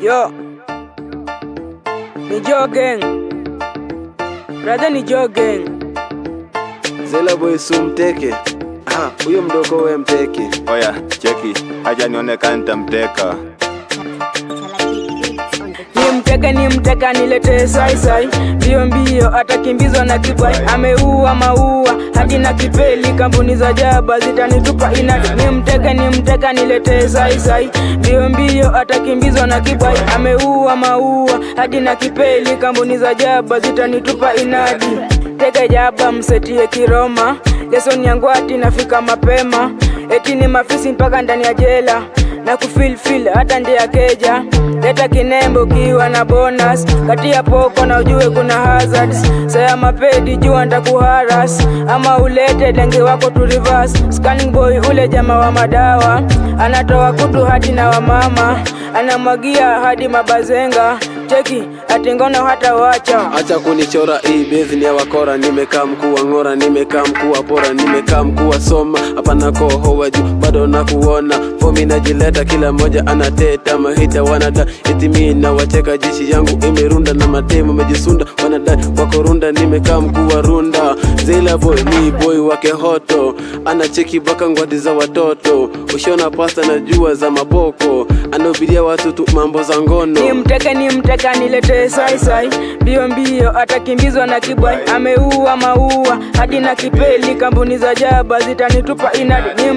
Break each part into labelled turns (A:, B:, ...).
A: Yo, ni Jogging brother, ni Jogging.
B: Zela boy sumteke. Huyo mdoko we mteke.
C: Oya, cheki, haja nionekana nitamteka.
A: Ni mteka nilete sai mbio mbio, atakimbizwa na kibai. Ameua maua hadi na kipeli, kampuni za jaba zitanitupa inadi. Ni mteka nilete sai mbio mbio, atakimbizwa na kibai. Ameua maua hadi na kipeli, kampuni za jaba zitanitupa inadi. Tega jaba msetie kiroma, lesson yangu ati nafika mapema. Eti ni mafisi mpaka ndani ya jela, na kufeel hata ndi ya keja. Leta kinembo kiwa na bonus, kati ya poko na ujue kuna hazards. Saya mapedi jua ntakuharas, ama ulete denge wako tu reverse. Scanning boy ule jama wa madawa, anatoa kutu hadi na wamama, anamwagia hadi mabazenga. Cheki ati ngono hata wacha.
B: Acha kunichora hii bezi ni ya wakora. Nimekaa mkuu wa ngora, nimekaa mkuu wa pora, nimekaa mkuu wa soma. Hapa nako hoa juu bado nakuona. Fomi najileta kila moja anateta. Mahita wanada eti mimi na wateka. Jishi yangu imerunda na mademo mejisunda. Wanadai wako runda, nimekaa mkuu wa runda. Zela boy ni boy wake hoto, anacheki baka ngwadi za watoto. Ushona pasta na jua za maboko, anahubiria watu tu mambo za ngono.
A: Ni mteka nilete sai mbio mbio, atakimbizwa na kibai. Ameua maua hadi na kipeli, kampuni za jaba zitanitupa inadi. Ni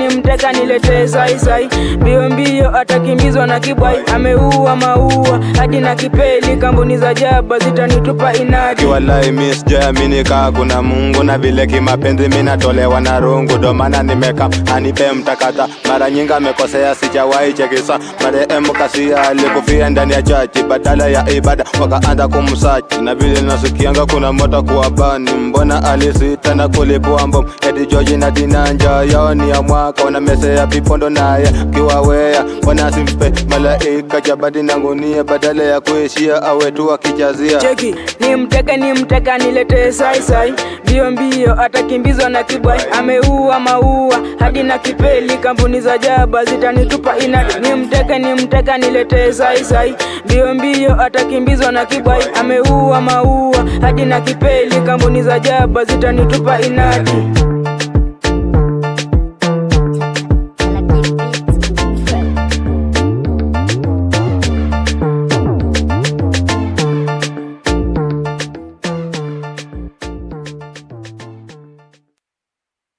A: mteka nilete sai mbio mbio, atakimbizwa na kibai. Ameua maua hadi na kipeli, kampuni za jaba zitanitupa inadi.
C: Kiwalai mimi sijaamini kaa kuna Mungu, na vile kimapenzi mimi natolewa na rungu. Ndo maana nimeka anipe mtakata, mara nyingi amekosea sijawahi chekisa. Marehemu Kasia alikufia ndani ya chachi, badala ya ibada wakaanza kumsachi. Na vile nasikianga kuna moto kuwa bani, mbona alisita na kulipua mbom. Eti George na Dinanja yao ni ya mwaka, wana mese ya pipondo naye kiwa wea. Mbona simpe malaika jabadi na ngunia, badala ya kuishia awe tu akijazia.
A: Cheki ni mteka nilete sai mbio mbio, atakimbizwa na kibai. Ameua maua hadi na kipeli, kampuni za jaba zitanitupa inadi. Ni mteka nilete sai mbio mbio, atakimbizwa na kibai. Ameua maua hadi na kipeli, kampuni za jaba zitanitupa inadi.